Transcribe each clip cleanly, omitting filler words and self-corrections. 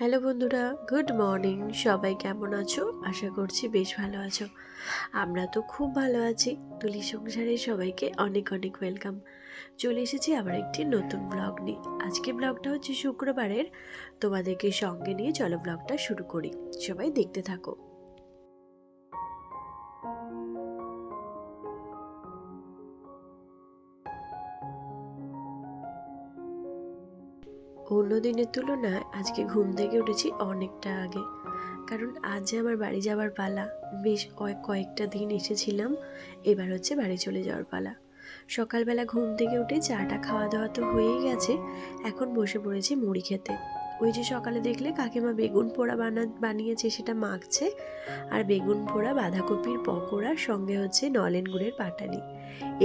Hello বন্ধুরা, good morning. সবাই কেমন আছো? আশা করছি বেশ ভালো আছো। আমরা তো খুব ভালো আছি। তুলি সংসারে সবাইকে অনেক অনেক ওয়েলকাম। চলে এসেছি আবার একটি নতুন ব্লগ নিয়ে। আজকে ব্লগটা হচ্ছে শুক্রবারের। তোমাদেরকে সঙ্গে নিয়ে চলো ব্লগটা শুরু করি। সবাই দেখতে থাকো। অন্য দিনের তুলনায় আজকে ঘুম থেকে উঠেছি অনেকটা আগে, কারণ আজ যে আমার বাড়ি যাওয়ার পালা। বেশ কয়েকটা দিন এসেছিলাম, এবার হচ্ছে বাড়ি চলে যাওয়ার পালা। সকালবেলা ঘুম থেকে উঠে চাটা খাওয়া দাওয়া তো হয়েই গেছে। এখন বসে পড়েছি মুড়ি খেতে। ওই যে সকালে দেখলে কাকিমা বেগুন পোড়া বানিয়েছে, সেটা মাখছে। আর বেগুন পোড়া, বাঁধাকপির পকোড়া, সঙ্গে হচ্ছে নলেন গুড়ের পাটালি,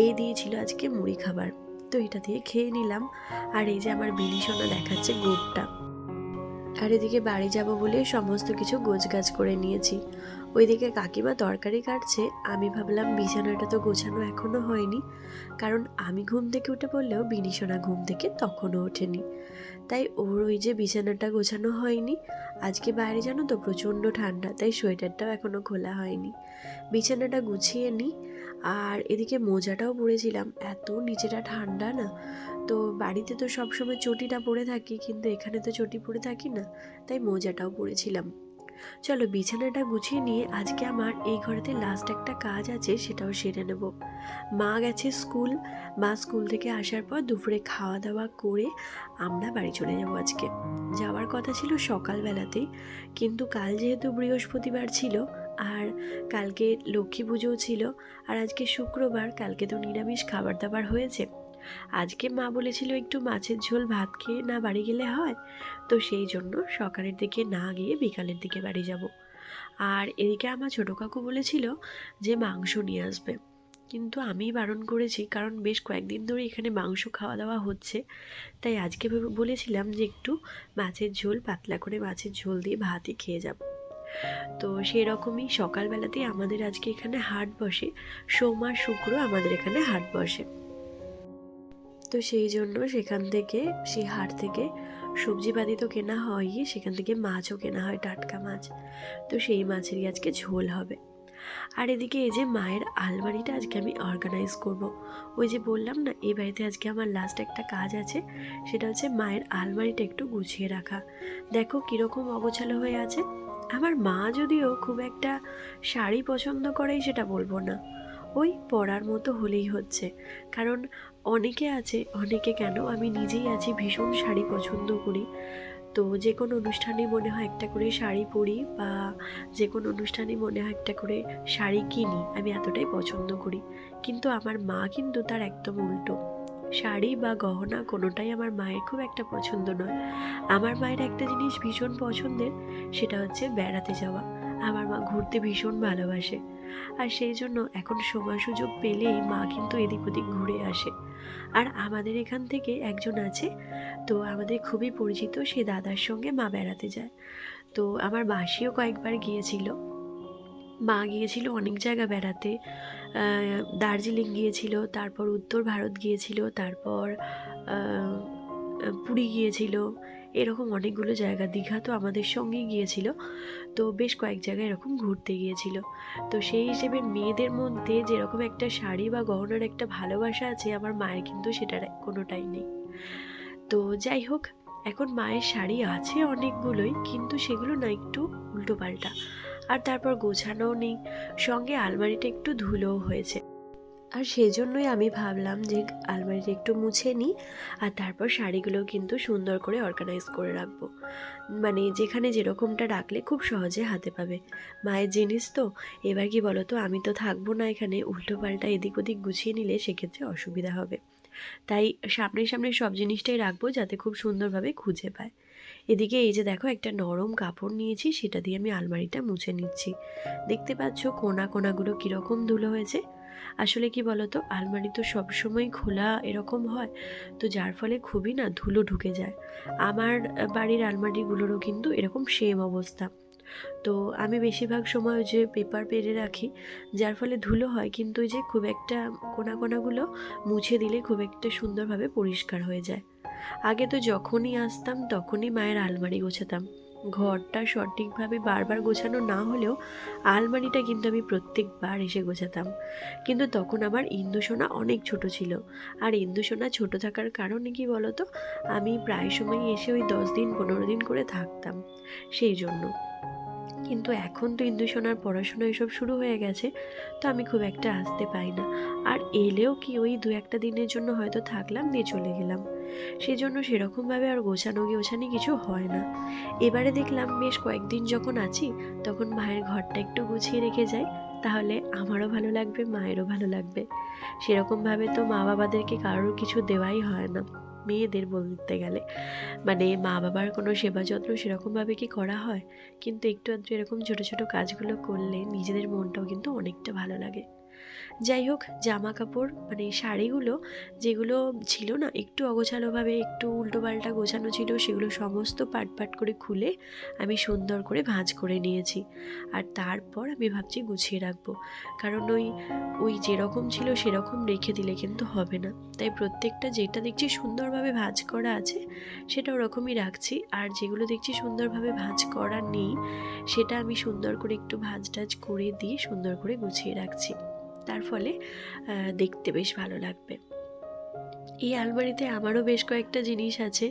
এই দিয়েছিল আজকে মুড়ি খাবার। তো এটা দিয়ে খেয়ে নিলাম। আর এই যে আমার বিলি সোনা দেখাচ্ছে গুড়টা। আর এদিকে বাড়ি যাব বলে সমস্ত কিছু গোছগাছ করে নিয়েছি। ওইদিকে কাকিমা তরকারি কাটছে। আমি ভাবলাম বিছানাটা তো গোছানো এখনো হয়নি, কারণ আমি ঘুম থেকে উঠে পড়লেও বিনিশোনা ঘুম থেকে তখনও ওঠেনি। তাই ওর ওই যে বিছানাটা গোছানো হয়নি। আজকে বাইরে জানো তো প্রচণ্ড ঠান্ডা, তাই সোয়েটারটাও এখনো খোলা হয়নি। বিছানাটা গুছিয়ে নিই। আর এদিকে মোজাটাও পরেছিলাম, এত নিচেটা ঠান্ডা না। তো বাড়িতে তো সবসময় চটিটা পরে থাকি, কিন্তু এখানে তো চটি পরে থাকি না, তাই মোজাটাও পরেছিলাম। চলো বিছানাটা গুছিয়ে নিয়ে আজকে আমার এই ঘরেতে লাস্ট একটা কাজ আছে, সেটাও সেরে নেব। মা গেছে স্কুল। মা স্কুল থেকে আসার পর দুপুরে খাওয়া দাওয়া করে আমরা বাড়ি চলে যাব। আজকে যাওয়ার কথা ছিল সকালবেলাতেই, কিন্তু কাল যেহেতু বৃহস্পতিবার ছিল, আর কালকে লক্ষ্মী পুজোও ছিল, আর আজকে শুক্রবার, কালকে তো নিরামিষ খাবার দাবার হয়েছে। আজকে মা বলেছিল একটু মাছের ঝোল ভাত খেয়ে না বাড়ি গেলে হয়। তো সেই জন্য সকালের দিকে না গিয়ে বিকালের দিকে বাড়ি যাব। আর এদিকে আমার ছোটো কাকু বলেছিল যে মাংস নিয়ে আসবে, কিন্তু আমি বারণ করেছি, কারণ বেশ কয়েকদিন ধরে এখানে মাংস খাওয়া দাওয়া হচ্ছে। তাই আজকে বলেছিলাম যে একটু মাছের ঝোল, পাতলা করে মাছের ঝোল দিয়ে ভাতই খেয়ে যাব। তো সেরকমই সকালবেলাতেই আমাদের আজকে এখানে হাট বসে। সোম আর শুক্র আমাদের এখানে হাট বসে। তো সেই জন্য সেখান থেকে, সেই হাট থেকে সবজিপাতি তো কেনা হয়ই, সেখান থেকে মাছও কেনা হয়, টাটকা মাছ। তো সেই মাছেরই আজকে ঝোল হবে। আর এদিকে এই যে মায়ের আলমারিটা আজকে আমি অর্গানাইজ করব। ওই যে বললাম না, এই বাড়িতে আজকে আমার লাস্ট একটা কাজ আছে, সেটা হচ্ছে মায়ের আলমারিটা একটু গুছিয়ে রাখা। দেখো কীরকম অগোছালো হয়ে আছে। আমার মা যদিও খুব একটা শাড়ি পছন্দ করে সেটা বলবো না, ওই পরার মতো হলেই হচ্ছে। কারণ অনেকে আছে, অনেকে কেন, আমি নিজেই আছি, ভীষণ শাড়ি পছন্দ করি। তো যে কোনো অনুষ্ঠানে মনে হয় একটা করে শাড়ি পরি, বা যে কোনো অনুষ্ঠানে মনে হয় একটা করে শাড়ি কিনি, আমি এতটাই পছন্দ করি। কিন্তু আমার মা কিন্তু তার একদম উল্টো। শাড়ি বা গহনা কোনোটাই আমার মায়ের খুব একটা পছন্দ নয়। আমার মায়ের একটা জিনিস ভীষণ পছন্দের, সেটা হচ্ছে বেড়াতে যাওয়া। আমার মা ঘুরতে ভীষণ ভালোবাসে। আর সেই জন্য এখন সময় সুযোগ পেলেই মা কিন্তু এদিক ওদিক ঘুরে আসে। আর আমাদের এখান থেকে একজন আছে, তো আমাদের খুবই পরিচিত, সে দাদার সঙ্গে মা বেড়াতে যায়। তো আমার মাসিও কয়েকবার গিয়েছিল। মা গিয়েছিল অনেক জায়গা বেড়াতে। দার্জিলিং গিয়েছিল, তারপর উত্তর ভারত গিয়েছিল, তারপর আহ, পুরী গিয়েছিল। এরকম অনেকগুলো জায়গা, দীঘা তো আমাদের সঙ্গেই গিয়েছিল। তো বেশ কয়েক জায়গায় এরকম ঘুরতে গিয়েছিল। তো সেই হিসেবে মেয়েদের মধ্যে যেরকম একটা শাড়ি বা গহনার একটা ভালোবাসা আছে, আমার মায়ের কিন্তু সেটার কোনোটাই নেই। তো যাই হোক, এখন মায়ের শাড়ি আছে অনেকগুলোই, কিন্তু সেগুলো না একটু উল্টো পাল্টা, আর তারপর গোছানোও নেই, সঙ্গে আলমারিটা একটু ধুলোও হয়েছে। আর সেজন্যই আমি ভাবলাম যে আলমারিটা একটু মুছে নিই, আর তারপর শাড়িগুলো কিন্তু সুন্দর করে অর্গানাইজ করে রাখবো। মানে যেখানে যেরকমটা রাখলে খুব সহজে হাতে পাবে। মায়ের জিনিস তো, এবার কি বলো তো, আমি তো থাকবো না এখানে, উল্টো পাল্টা এদিক ওদিক গুছিয়ে নিলে সেক্ষেত্রে অসুবিধা হবে। তাই সামনে সামনে সব জিনিসটাই রাখবো, যাতে খুব সুন্দরভাবে খুঁজে পায়। এদিকে এই যে দেখো, একটা নরম কাপড় নিয়েছি, সেটা দিয়ে আমি আলমারিটা মুছে নিচ্ছি। দেখতে পাচ্ছ কোনা কোনাগুলো কীরকম ধুলো হয়েছে। আসলে কি বলতো, আলমারি তো সবসময় খোলা এরকম হয়, তো যার ফলে খুবই না ধুলো ঢুকে যায়। আমার বাড়ির আলমারিগুলোরও কিন্তু এরকম সেম অবস্থা। তো আমি বেশিরভাগ সময় ওই যে পেপার পেরে রাখি, যার ফলে ধুলো হয়, কিন্তু ওই যে খুব একটা কোনা কোনাগুলো মুছে দিলে খুব একটা সুন্দরভাবে পরিষ্কার হয়ে যায়। আগে তো যখনই আসতাম তখনই মায়ের আলমারি গোছাতাম, ঘরটা সঠিকভাবে বারবার গোছানো না হলেও আলমারিটা কিন্তু আমি প্রত্যেকবার এসে গোছাতাম। কিন্তু তখন আমার ইন্দুসোনা অনেক ছোট ছিল। আর ইন্দুসোনা ছোট থাকার কারণে কি বলতো, আমি প্রায় সময় এসে ওই 10 দিন 15 দিন করে থাকতাম, সেই জন্য। কিন্তু এখন তো ইন্দুসোনার পড়াশোনা এসব শুরু হয়ে গেছে, তো আমি খুব একটা আসতে পাই না। আর এলেও কি ওই 2-1 দিনের জন্য হয়তো থাকলাম, দিয়ে চলে গেলাম। সেজন্য সেরকমভাবে আর গোছানি কিছু হয় না। এবারে দেখলাম বেশ কয়েকদিন যখন আছি, তখন মায়ের ঘরটা একটু গুছিয়ে রেখে যাই, তাহলে আমারও ভালো লাগবে, মায়েরও ভালো লাগবে। সেরকমভাবে তো মা বাবাদেরকে কারোর কিছু দেওয়াই হয় না, মেয়েদের বলতে গেলে। মানে মা বাবার কোনো সেবা যত্ন সেরকমভাবে কি করা হয়? কিন্তু একটু আধটু এরকম ছোট ছোট কাজগুলো করলে নিজেদের মনটাও কিন্তু অনেকটা ভালো লাগে। যাই হোক, জামা কাপড় মানে শাড়িগুলো যেগুলো ছিল না একটু অগোছালোভাবে, একটু উল্টোপাল্টা গোছানো ছিল, সেগুলো সমস্ত পাট পাট করে খুলে আমি সুন্দর করে ভাঁজ করে নিয়েছি। আর তারপর আমি ভাবছি গুছিয়ে রাখবো, কারণ ওই ওই যেরকম ছিল সেরকম রেখে দিলে কিন্তু হবে না। তাই প্রত্যেকটা যেটা দেখছি সুন্দরভাবে ভাঁজ করা আছে সেটা ওরকমই রাখছি, আর যেগুলো দেখছি সুন্দরভাবে ভাঁজ করা নেই সেটা আমি সুন্দর করে একটু ভাঁজ টাজ করে দিয়ে সুন্দর করে গুছিয়ে রাখছি। তার ফলে দেখতে বেশ ভালো লাগবে। এই আলমারিতে আমারও বেশ কয়েকটা জিনিস আছে,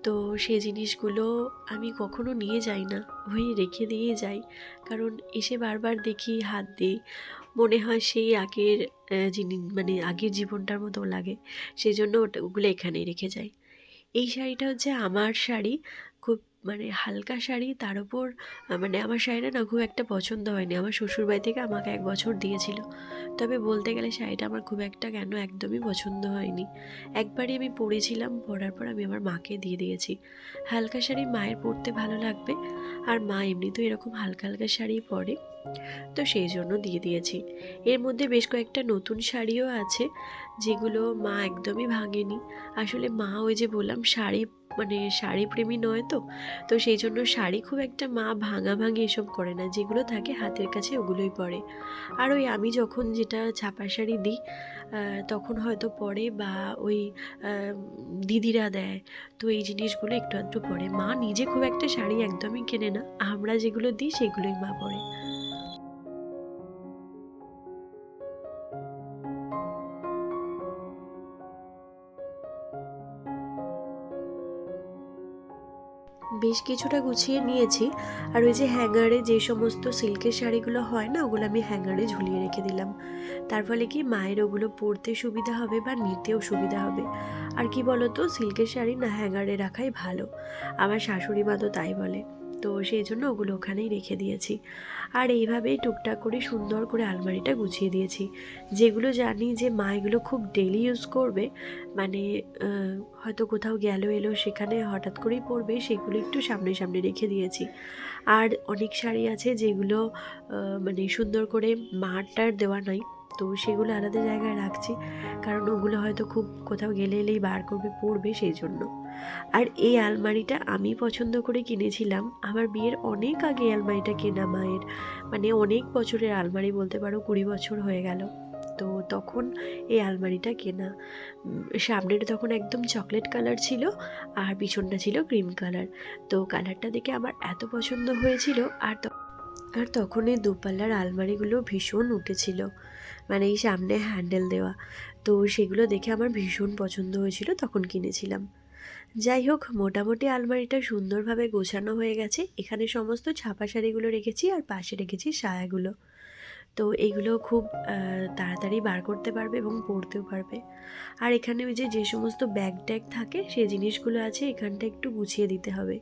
তো সেই জিনিসগুলো আমি কখনো নিয়ে যাই না, ওই রেখে দিয়ে যাই। কারণ এসে বারবার দেখি, হাত দিই, মনে হয় সেই আগের মানে আগের জীবনটার মতো লাগে। সেজন্য ওগুলো এখানেই রেখে যাই। এই শাড়িটা হচ্ছে আমার শাড়ি, খুব মানে হালকা শাড়ি। তার ওপর মানে আমার শাড়িটা না খুব একটা পছন্দ হয়নি, আমার শ্বশুরবাড়ি থেকে আমাকে 1 বছর দিয়েছিল। তবে বলতে গেলে শাড়িটা আমার খুব একটা কেন একদমই পছন্দ হয়নি। একবারই আমি পরেছিলাম, পরার পর আমি আমার মাকে দিয়ে দিয়েছি। হালকা শাড়ি মায়ের পরতে ভালো লাগবে, আর মা এমনিতেও এরকম হালকা হালকা শাড়ি পরে, তো সেই জন্য দিয়ে দিয়েছি। এর মধ্যে বেশ কয়েকটা নতুন শাড়িও আছে, যেগুলো মা একদমই ভাঙেনি। আসলে মা ওই যে বললাম শাড়ি মানে শাড়ি প্রেমী নয়, তো তো সেই জন্য শাড়ি খুব একটা মা ভাঙাভাঙি এসব করে না, যেগুলো থাকে হাতের কাছে ওগুলোই পরে। আর ওই আমি যখন যেটা ছাপা শাড়ি দিই তখন হয়তো পরে, বা ওই দিদিরা দেয়, তো এই জিনিসগুলো একটু আধটু পরে। মা নিজে খুব একটা শাড়ি একদমই কেনে না, আমরা যেগুলো দিই সেগুলোই মা পরে। বেশ কিছুটা গুছিয়ে নিয়েছি। আর ওই যে হ্যাঙ্গারে যে সমস্ত সিল্কের শাড়িগুলো হয় না, ওগুলো আমি হ্যাঙ্গারে ঝুলিয়ে রেখে দিলাম। তার ফলে কি মায়ের ওগুলো পরতে সুবিধা হবে বা নিতেও সুবিধা হবে। আর কি বলতো, সিল্কের শাড়ি না হ্যাঙ্গারে রাখাই ভালো, আমার শাশুড়ি মা তো তাই বলে। তো সেই জন্য ওগুলো ওখানেই রেখে দিয়েছি। আর এইভাবেই টুকটাক করে সুন্দর করে আলমারিটা গুছিয়ে দিয়েছি। যেগুলো জানি যে মা এগুলো খুব ডেলি ইউজ করবে, মানে হয়তো কোথাও গেল এলো সেখানে হঠাৎ করেই পরবে, সেগুলো একটু সামনে সামনে রেখে দিয়েছি। আর অনেক শাড়ি আছে যেগুলো মানে সুন্দর করে মার-টার দেওয়া নাই, তো সেগুলো আলাদা জায়গায় রাখছি, কারণ ওগুলো হয়তো খুব কোথাও গেলে এলেই বার করবে, পরবে, সেই জন্য। আর এই আলমারিটা আমি পছন্দ করে কিনেছিলাম, আমার বিয়ের অনেক আগে এই আলমারিটা কেনা মায়ের, মানে অনেক বছরের আলমারি, বলতে পারো 20 বছর হয়ে গেল। তো তখন এই আলমারিটা কেনা। সামনেটা তখন একদম চকলেট কালার ছিল, আর পিছনটা ছিল ক্রিম কালার। তো কালারটা দেখে আমার এত পছন্দ হয়েছিল। আর তখন এই দুপাল্লার আলমারিগুলো ভীষণ উঠেছিল, মানে এই সামনে হ্যান্ডেল দেওয়া। তো সেগুলো দেখে আমার ভীষণ পছন্দ হয়েছিল, তখন কিনেছিলাম। যাই হোক, মোটামুটি আলমারিটা সুন্দরভাবে গোছানো হয়ে গেছে। এখানে সমস্ত ছাপা শাড়িগুলো রেখেছি, আর পাশে রেখেছি সায়াগুলো। তো এইগুলো খুব তাড়াতাড়ি বার করতে পারবে এবং পরতেও পারবে। আর এখানে ওই যে সমস্ত ব্যাগ ট্যাগ থাকে সেই জিনিসগুলো আছে, এখানটা একটু গুছিয়ে দিতে হবে।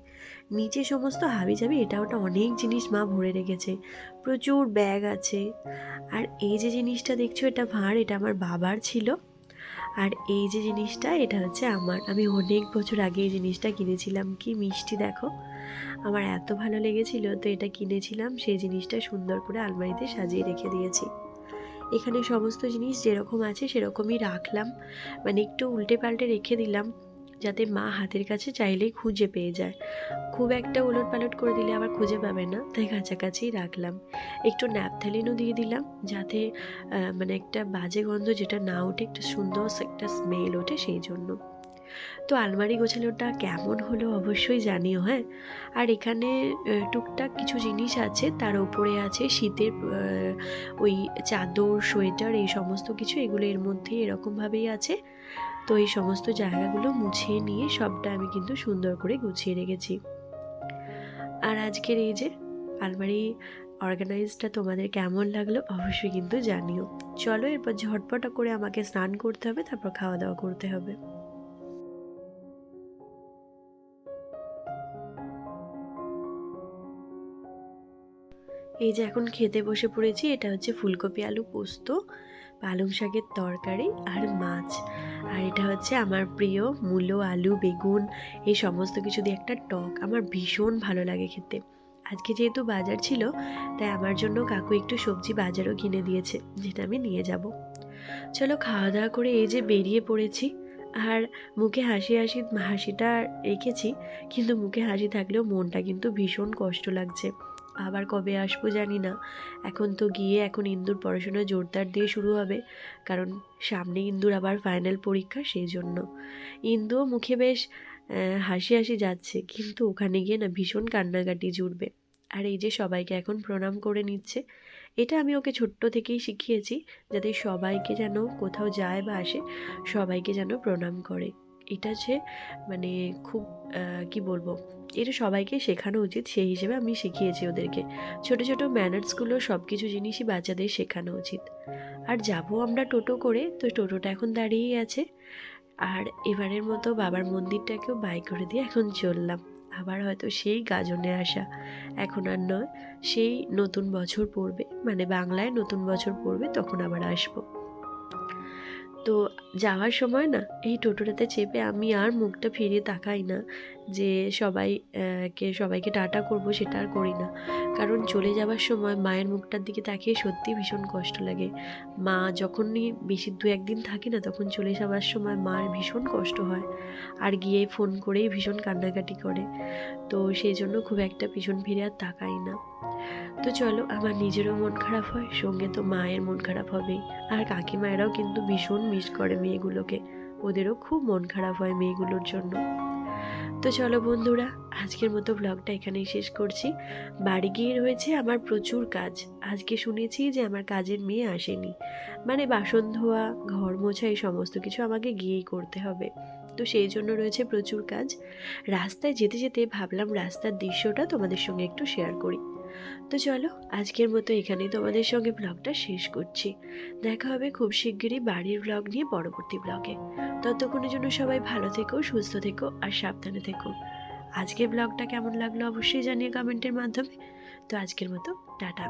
নিচে সমস্ত হাবিজাবি এটা ওটা অনেক জিনিস মা ভরে রেখেছে, প্রচুর ব্যাগ আছে। আর এই যে জিনিসটা দেখছো এটা ভাঁড়, এটা আমার বাবার ছিল। আর এই যে জিনিসটা এটা হচ্ছে আমার, আমি অনেক বছর আগে এই জিনিসটা কিনেছিলাম। কি মিষ্টি দেখো, আমার এত ভালো লেগেছিল, তো এটা কিনেছিলাম। সেই জিনিসটা সুন্দর করে আলমারিতে সাজিয়ে রেখে দিয়েছি। এখানে সমস্ত জিনিস যেরকম আছে সেরকমই রাখলাম, মানে একটু উল্টে পাল্টে রেখে দিলাম, যাতে মা হাতের কাছে চাইলেই খুঁজে পেয়ে যায়। খুব একটা উলট পালট করে দিলে আবার খুঁজে পাবে না, তাই কাছাকাছি রাখলাম। একটু ন্যাপথ্যালিনও দিয়ে দিলাম, যাতে মানে একটা বাজে গন্ধ যেটা না ওঠে, একটা সুন্দর একটা স্মেল ওঠে, সেই জন্য। তো আলমারি গোছানোটা কেমন হলো অবশ্যই জানিও, হ্যাঁ। আর এখানে টুকটাক কিছু জিনিস আছে, তার উপরে আছে শীতের ওই চাদর, সোয়েটার, এই সমস্ত কিছু, এগুলো এর মধ্যেই এরকমভাবেই আছে। তো এই সমস্ত জায়গাগুলো মুছিয়ে নিয়ে সবটা আমি কিন্তু সুন্দর করে গুছিয়ে রেখেছি। আর আজকের এই যে আলমারি অর্গানাইজটা তোমাদের কেমন লাগলো অবশ্যই কিন্তু জানিও। চলো এরপর ঝটপট করে আমাকে স্নান করতে হবে, তারপর খাওয়া দাওয়া করতে হবে। এই যে এখন খেতে বসে পড়েছি, এটা হচ্ছে ফুলকপি আলু পোস্ত, পালং শাকের তরকারি আর মাছ। আর এটা হচ্ছে আমার প্রিয় মূলো, আলু, বেগুন, এই সমস্ত কিছু দিয়ে একটা টক, আমার ভীষণ ভালো লাগে খেতে। আজকে যেহেতু বাজার ছিল, তাই আমার জন্য কাকু একটু সবজি বাজারও কিনে দিয়েছে, যেটা আমি নিয়ে যাব। চলো খাওয়া দাওয়া করে এই যে বেরিয়ে পড়েছি। আর মুখে হাসি হাসি হাসিটা রেখেছি, কিন্তু মুখে হাসি থাকলেও মনটা কিন্তু ভীষণ কষ্ট লাগছে। আবার কবে আসবো জানি না। এখন তো গিয়ে এখন ইন্দুর পড়াশোনা জোরদার দিয়ে শুরু হবে, কারণ সামনে ইন্দুর আবার ফাইনাল পরীক্ষা, সেই জন্য ইন্দুও মুখে বেশ হাসি হাসি যাচ্ছে, কিন্তু ওখানে গিয়ে না ভীষণ কান্নাকাটি জুড়বে। আর এই যে সবাইকে এখন প্রণাম করে নিচ্ছে, এটা আমি ওকে ছোট্ট থেকেই শিখিয়েছি, যাতে সবাইকে যেন কোথাও যায় বা আসে সবাইকে যেন প্রণাম করে। এটা যে মানে খুব কি বলবো, এটা সবাইকে শেখানো উচিত, সেই হিসেবে আমি শিখিয়েছি ওদেরকে। ছোট ছোট ম্যানার্সগুলো সব কিছু জিনিসই বাচ্চাদের শেখানো উচিত। আর যাবো আমরা টোটো করে, তো টোটোটা এখন দাঁড়িয়েই আছে। আর এবারের মতো বাবার মন্দিরটাকেও বাই করে দিয়ে এখন চললাম। আবার হয়তো সেই গাজনে আসা, এখন আর নয়, সেই নতুন বছর পড়বে, মানে বাংলায় নতুন বছর পড়বে, তখন আবার আসবো। তো যাওয়ার সময় না এই টোটোটাতে চেপে আমি আর মুখটা ফিরিয়ে তাকাই না, যে সবাইকে টাটা করব, সেটা আর করি না। কারণ চলে যাওয়ার সময় মায়ের মুখটার দিকে তাকিয়ে সত্যি ভীষণ কষ্ট লাগে। মা যখনই বেশি 2-1 দিন থাকে না, তখন চলে যাওয়ার সময় মার ভীষণ কষ্ট হয়, আর গিয়ে ফোন করেই ভীষণ কান্নাকাটি করে। তো সেই জন্য খুব একটা পিছন ফিরে আর তাকাই না। তো চলো, আমার নিজেরও মন খারাপ হয়, সঙ্গে তো মায়ের মন খারাপ হবেই। আর কাকিমায়েরাও কিন্তু ভীষণ মিস করে মেয়েগুলোকে, ওদেরও খুব মন খারাপ হয় মেয়েগুলোর জন্য। তো চলো বন্ধুরা, আজকের মতো ব্লগটা এখানেই শেষ করছি। বাড়ি গিয়ে রয়েছে আমার প্রচুর কাজ। আজকে শুনেছি যে আমার কাজের মেয়ে আসেনি, মানে বাসন ধোয়া, ঘর মোছা, এই সমস্ত কিছু আমাকে গিয়েই করতে হবে। তো সেই জন্য রয়েছে প্রচুর কাজ। রাস্তায় যেতে যেতে ভাবলাম রাস্তার দৃশ্যটা তোমাদের সঙ্গে একটু শেয়ার করি। তো চলো, আজকের মতো এখানেই তোমাদের সঙ্গে ব্লগটা শেষ করছি। দেখা হবে খুব শিগগিরই বাড়ির ব্লগ নিয়ে পরবর্তী ব্লগে। ততক্ষণের জন্য সবাই ভালো থেকো, সুস্থ থেকো আর সাবধানে থেকো। আজকের ব্লগটা কেমন লাগলো অবশ্যই জানিয়ে কমেন্টের মাধ্যমে। তো আজকের মতো টাটা।